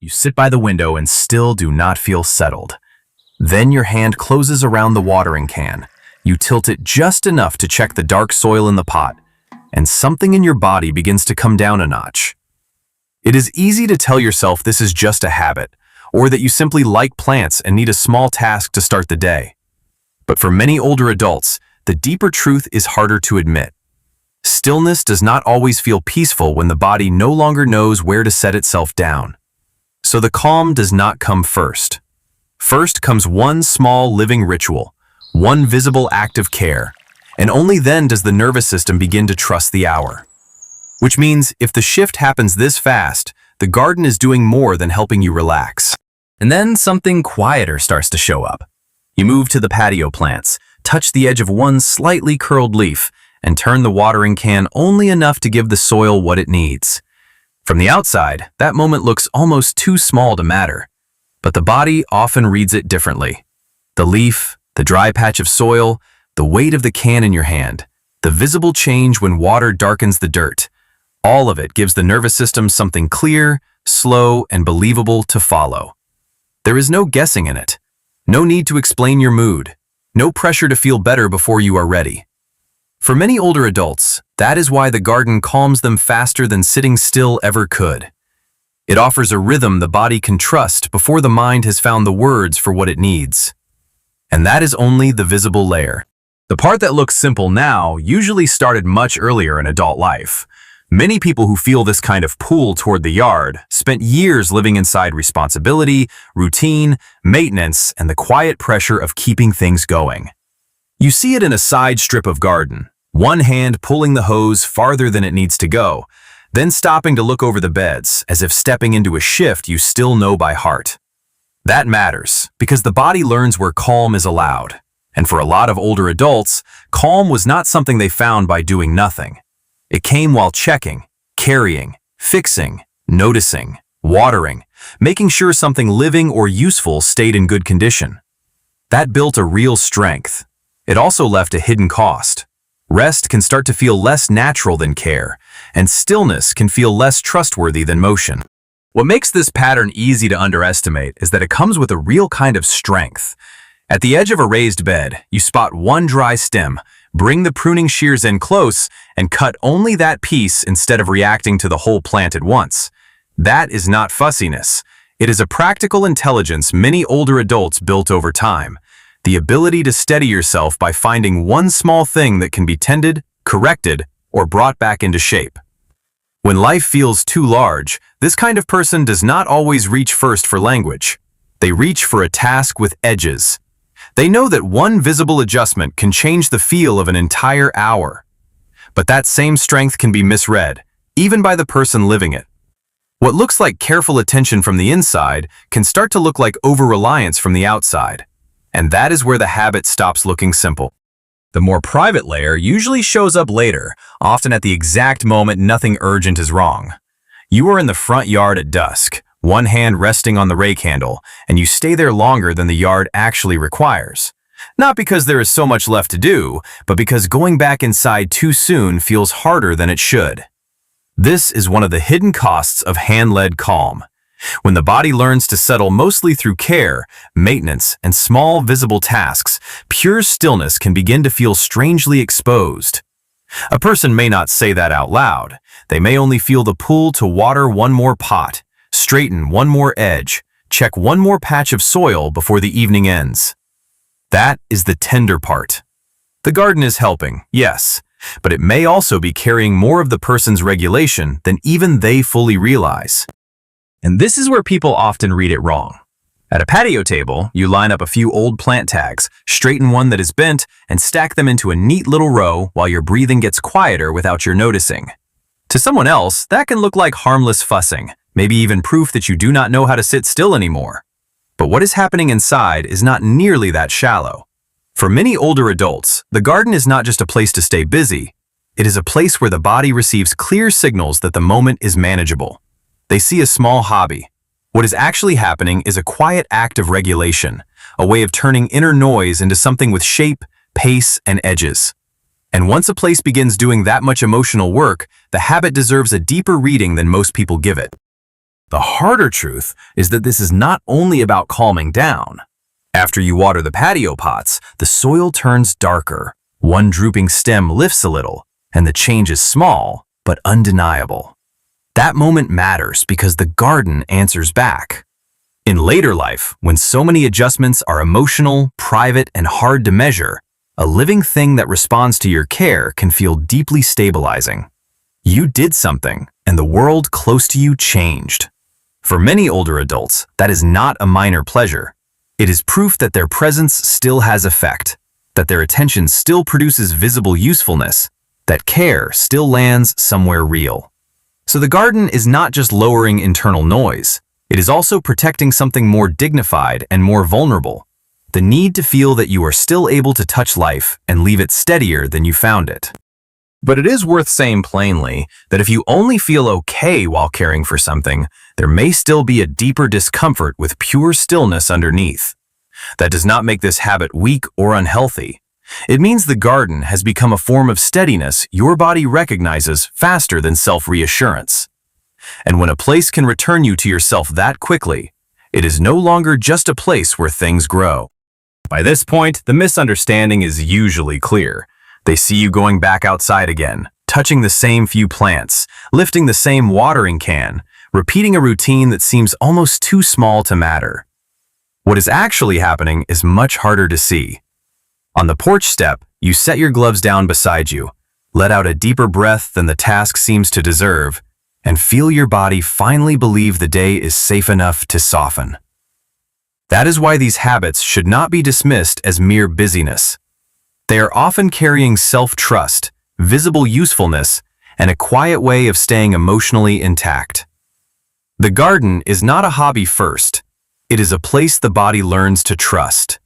You sit by the window and still do not feel settled. Then your hand closes around the watering can. You tilt it just enough to check the dark soil in the pot, and something in your body begins to come down a notch. It is easy to tell yourself this is just a habit, or that you simply like plants and need a small task to start the day. But for many older adults, the deeper truth is harder to admit. Stillness does not always feel peaceful when the body no longer knows where to set itself down. So the calm does not come first. First comes one small living ritual, one visible act of care, and only then does the nervous system begin to trust the hour. Which means if the shift happens this fast, the garden is doing more than helping you relax. And then something quieter starts to show up. You move to the patio plants, touch the edge of one slightly curled leaf, and turn the watering can only enough to give the soil what it needs. From the outside, that moment looks almost too small to matter. But the body often reads it differently. The leaf, the dry patch of soil, the weight of the can in your hand, the visible change when water darkens the dirt, all of it gives the nervous system something clear, slow, and believable to follow. There is no guessing in it. No need to explain your mood. No pressure to feel better before you are ready. For many older adults, that is why the garden calms them faster than sitting still ever could. It offers a rhythm the body can trust before the mind has found the words for what it needs. And that is only the visible layer. The part that looks simple now usually started much earlier in adult life. Many people who feel this kind of pull toward the yard spent years living inside responsibility, routine, maintenance, and the quiet pressure of keeping things going. You see it in a side strip of garden, one hand pulling the hose farther than it needs to go, then stopping to look over the beds as if stepping into a shift you still know by heart. That matters because the body learns where calm is allowed. And for a lot of older adults, calm was not something they found by doing nothing. It came while checking, carrying, fixing, noticing, watering, making sure something living or useful stayed in good condition. That built a real strength. It also left a hidden cost. Rest can start to feel less natural than care, and stillness can feel less trustworthy than motion. What makes this pattern easy to underestimate is that it comes with a real kind of strength. At the edge of a raised bed, you spot one dry stem, bring the pruning shears in close, and cut only that piece instead of reacting to the whole plant at once. That is not fussiness. It is a practical intelligence many older adults built over time. The ability to steady yourself by finding one small thing that can be tended, corrected, or brought back into shape. When life feels too large, this kind of person does not always reach first for language. They reach for a task with edges. They know that one visible adjustment can change the feel of an entire hour. But that same strength can be misread, even by the person living it. What looks like careful attention from the inside can start to look like over-reliance from the outside. And that is where the habit stops looking simple. The more private layer usually shows up later, often at the exact moment nothing urgent is wrong. You are in the front yard at dusk, one hand resting on the rake handle, and you stay there longer than the yard actually requires. Not because there is so much left to do, but because going back inside too soon feels harder than it should. This is one of the hidden costs of hand-led calm. When the body learns to settle mostly through care, maintenance, and small visible tasks, pure stillness can begin to feel strangely exposed. A person may not say that out loud. They may only feel the pull to water one more pot, straighten one more edge, check one more patch of soil before the evening ends. That is the tender part. The garden is helping, yes, but it may also be carrying more of the person's regulation than even they fully realize. And this is where people often read it wrong. At a patio table, you line up a few old plant tags, straighten one that is bent, and stack them into a neat little row while your breathing gets quieter without your noticing. To someone else, that can look like harmless fussing, maybe even proof that you do not know how to sit still anymore. But what is happening inside is not nearly that shallow. For many older adults, the garden is not just a place to stay busy. It is a place where the body receives clear signals that the moment is manageable. They see a small hobby. What is actually happening is a quiet act of regulation, a way of turning inner noise into something with shape, pace, and edges. And once a place begins doing that much emotional work, the habit deserves a deeper reading than most people give it. The harder truth is that this is not only about calming down. After you water the patio pots, the soil turns darker. One drooping stem lifts a little, and the change is small, but undeniable. That moment matters because the garden answers back. In later life, when so many adjustments are emotional, private, and hard to measure, a living thing that responds to your care can feel deeply stabilizing. You did something, and the world close to you changed. For many older adults, that is not a minor pleasure. It is proof that their presence still has effect, that their attention still produces visible usefulness, that care still lands somewhere real. So the garden is not just lowering internal noise, it is also protecting something more dignified and more vulnerable, the need to feel that you are still able to touch life and leave it steadier than you found it. But it is worth saying plainly that if you only feel okay while caring for something, there may still be a deeper discomfort with pure stillness underneath. That does not make this habit weak or unhealthy. It means the garden has become a form of steadiness your body recognizes faster than self-reassurance. And when a place can return you to yourself that quickly, it is no longer just a place where things grow. By this point, the misunderstanding is usually clear. They see you going back outside again, touching the same few plants, lifting the same watering can, repeating a routine that seems almost too small to matter. What is actually happening is much harder to see. On the porch step, you set your gloves down beside you, let out a deeper breath than the task seems to deserve, and feel your body finally believe the day is safe enough to soften. That is why these habits should not be dismissed as mere busyness. They are often carrying self-trust, visible usefulness, and a quiet way of staying emotionally intact. The garden is not a hobby first. It is a place the body learns to trust.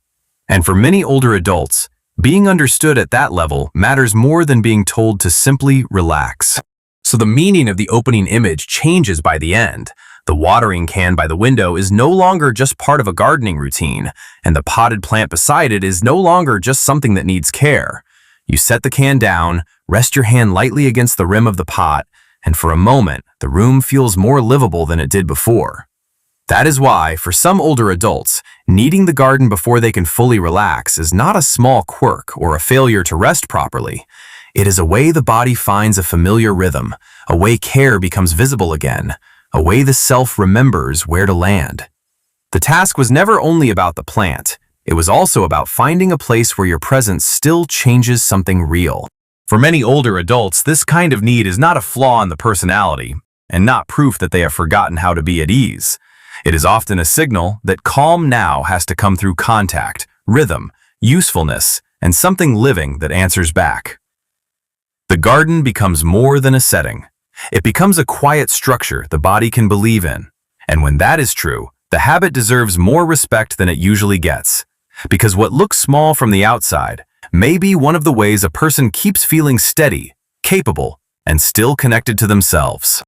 And for many older adults, being understood at that level matters more than being told to simply relax. So the meaning of the opening image changes by the end. The watering can by the window is no longer just part of a gardening routine, and the potted plant beside it is no longer just something that needs care. You set the can down, rest your hand lightly against the rim of the pot, and for a moment, the room feels more livable than it did before. That is why, for some older adults, needing the garden before they can fully relax is not a small quirk or a failure to rest properly. It is a way the body finds a familiar rhythm, a way care becomes visible again, a way the self remembers where to land. The task was never only about the plant, it was also about finding a place where your presence still changes something real. For many older adults, this kind of need is not a flaw in the personality, and not proof that they have forgotten how to be at ease. It is often a signal that calm now has to come through contact, rhythm, usefulness, and something living that answers back. The garden becomes more than a setting. It becomes a quiet structure the body can believe in. And when that is true, the habit deserves more respect than it usually gets. Because what looks small from the outside may be one of the ways a person keeps feeling steady, capable, and still connected to themselves.